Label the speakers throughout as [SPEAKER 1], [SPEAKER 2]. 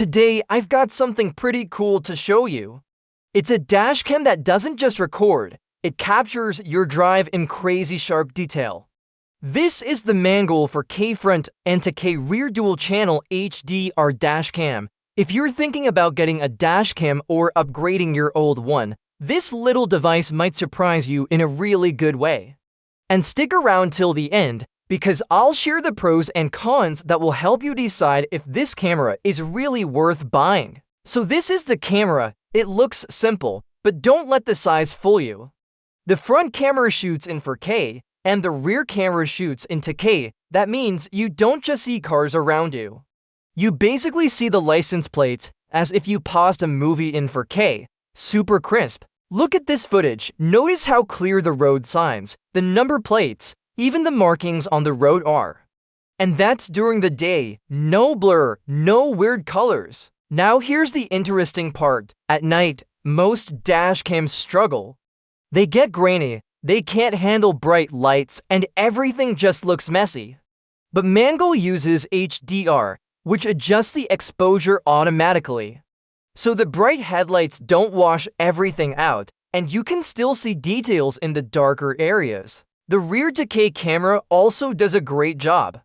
[SPEAKER 1] Today, I've got something pretty cool to show you. It's a dashcam that doesn't just record, it captures your drive in crazy sharp detail. This is the MANGOAL for K front and to K rear dual channel HDR dashcam. If you're thinking about getting a dashcam or upgrading your old one, this little device might surprise you in a really good way. And stick around till the end, because I'll share the pros and cons that will help you decide if this camera is really worth buying. So this is the camera. It looks simple, but don't let the size fool you. The front camera shoots in 4K, and the rear camera shoots in 2K. That means you don't just see cars around you. You basically see the license plates as if you paused a movie in 4K, super crisp. Look at this footage. Notice how clear the road signs, the number plates, even the markings on the road are. And that's during the day. No blur, no weird colors. Now here's the interesting part. At night, most dashcams struggle. They get grainy, they can't handle bright lights, and everything just looks messy. But MANGOAL uses HDR, which adjusts the exposure automatically. So the bright headlights don't wash everything out, and you can still see details in the darker areas. The rear 2K camera also does a great job.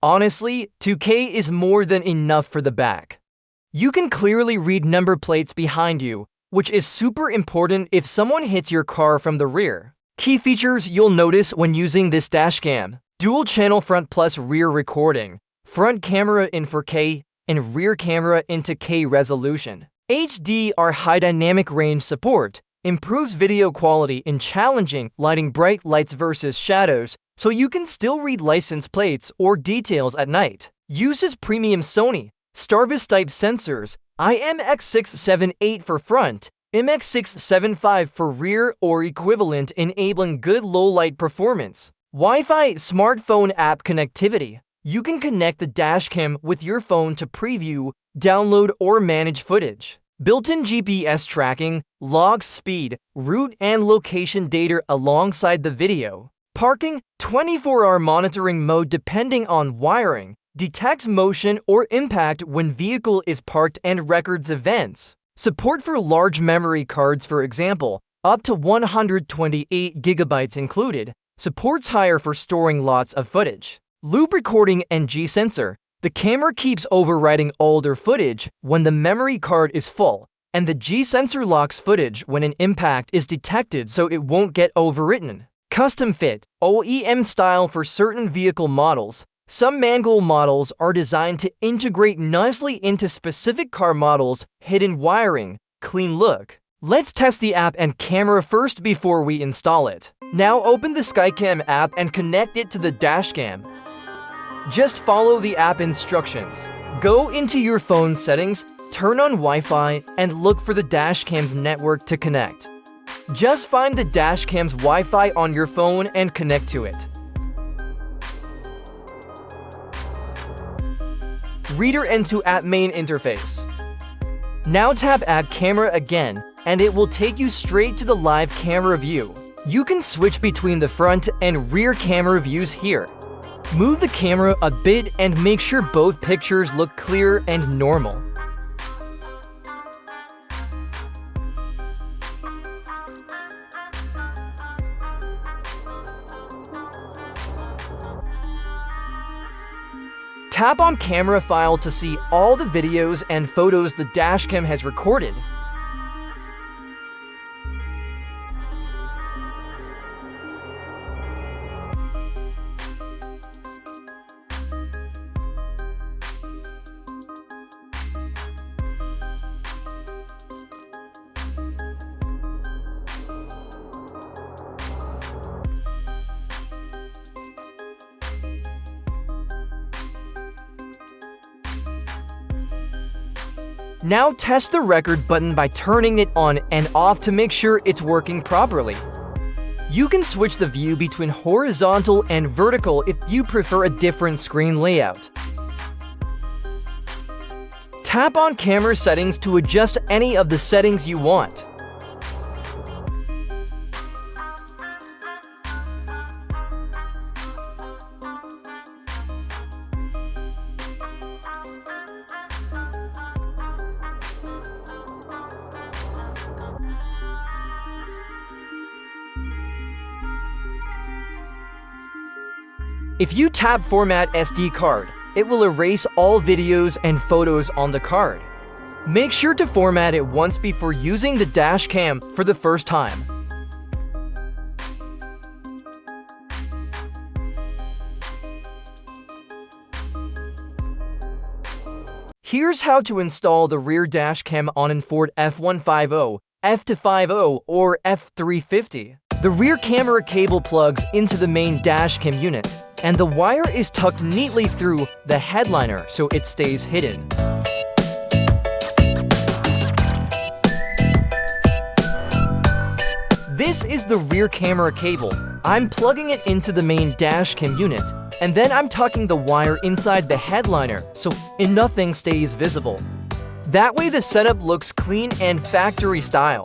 [SPEAKER 1] Honestly, 2K is more than enough for the back. You can clearly read number plates behind you, which is super important if someone hits your car from the rear. Key features you'll notice when using this dashcam: dual channel front plus rear recording, front camera in 4K, and rear camera in 2K resolution. HDR high dynamic range support improves video quality in challenging lighting, bright lights versus shadows, so you can still read license plates or details at night. Uses premium Sony Starvis type sensors, IMX678 for front, MX675 for rear or equivalent, enabling good low-light performance. Wi-Fi smartphone app connectivity. You can connect the dashcam with your phone to preview, download, or manage footage. Built-in GPS tracking, logs speed, route, and location data alongside the video. Parking, 24-hour monitoring mode depending on wiring. Detects motion or impact when vehicle is parked and records events. Support for large memory cards, for example, up to 128 gigabytes included. Supports higher for storing lots of footage. Loop recording and G-sensor. The camera keeps overwriting older footage when the memory card is full, and the G-sensor locks footage when an impact is detected so it won't get overwritten. Custom fit, OEM style for certain vehicle models. Some MANGOAL models are designed to integrate nicely into specific car models. Hidden wiring, clean look. Let's test the app and camera first before we install it. Now open the Skycam app and connect it to the dashcam. Just follow the app instructions. Go into your phone settings, turn on Wi-Fi, and look for the dashcam's network to connect. Just find the dashcam's Wi-Fi on your phone and connect to it. Reader into app main interface. Now tap Add Camera again, and it will take you straight to the live camera view. You can switch between the front and rear camera views here. Move the camera a bit and make sure both pictures look clear and normal. Tap on camera file to see all the videos and photos the dashcam has recorded. Now test the record button by turning it on and off to make sure it's working properly. You can switch the view between horizontal and vertical if you prefer a different screen layout. Tap on camera settings to adjust any of the settings you want. If you tap Format SD card, it will erase all videos and photos on the card. Make sure to format it once before using the dash cam for the first time. Here's how to install the rear dash cam on an Ford F150, F250, or F350. The rear camera cable plugs into the main dash cam unit, and the wire is tucked neatly through the headliner so it stays hidden. This is the rear camera cable. I'm plugging it into the main dash cam unit, and then I'm tucking the wire inside the headliner so nothing stays visible. That way the setup looks clean and factory style.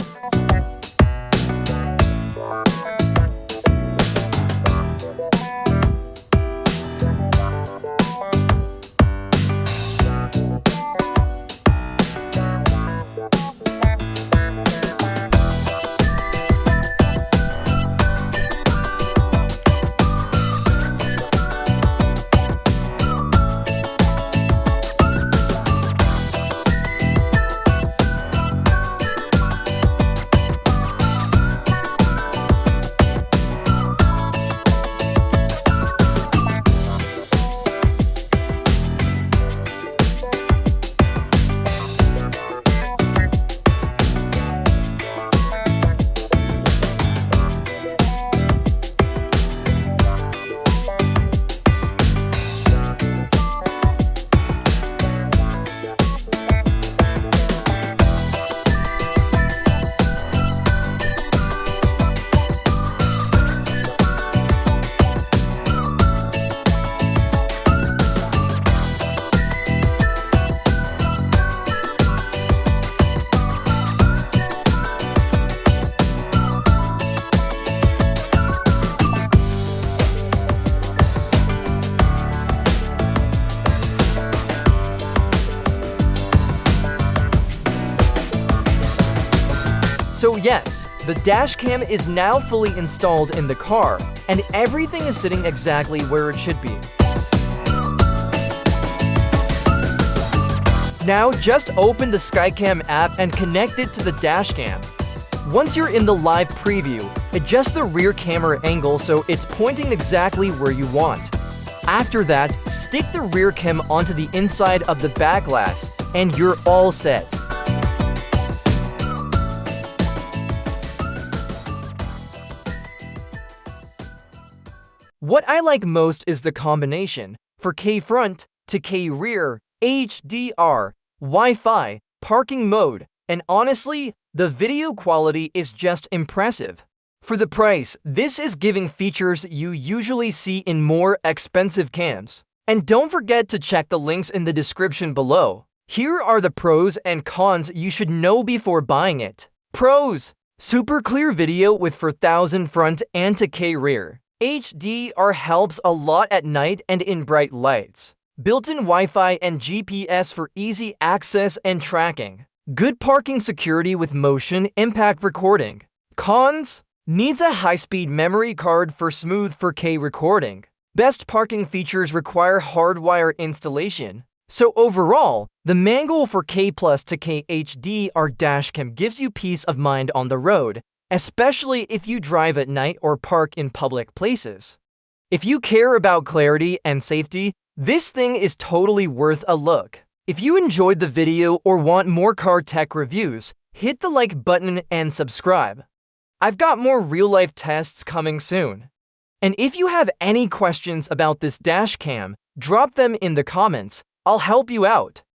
[SPEAKER 1] So yes, the dash cam is now fully installed in the car, and everything is sitting exactly where it should be. Now just open the Skycam app and connect it to the dash cam. Once you're in the live preview, adjust the rear camera angle so it's pointing exactly where you want. After that, stick the rear cam onto the inside of the back glass, and you're all set. What I like most is the combination for K front to K rear, HDR, Wi-Fi, parking mode, and honestly, the video quality is just impressive. For the price, this is giving features you usually see in more expensive cams. And don't forget to check the links in the description below. Here are the pros and cons you should know before buying it. Pros: super clear video with 4000 front and to K rear. HDR helps a lot at night and in bright lights. Built-in Wi-Fi and GPS for easy access and tracking. Good parking security with motion impact recording. Cons: needs a high-speed memory card for smooth 4K recording. Best parking features require hardwire installation. So overall, the MANGOAL 4K Plus to K HDR dashcam gives you peace of mind on the road, especially if you drive at night or park in public places. If you care about clarity and safety, this thing is totally worth a look. If you enjoyed the video or want more car tech reviews, hit the like button and subscribe. I've got more real-life tests coming soon. And if you have any questions about this dash cam, drop them in the comments. I'll help you out.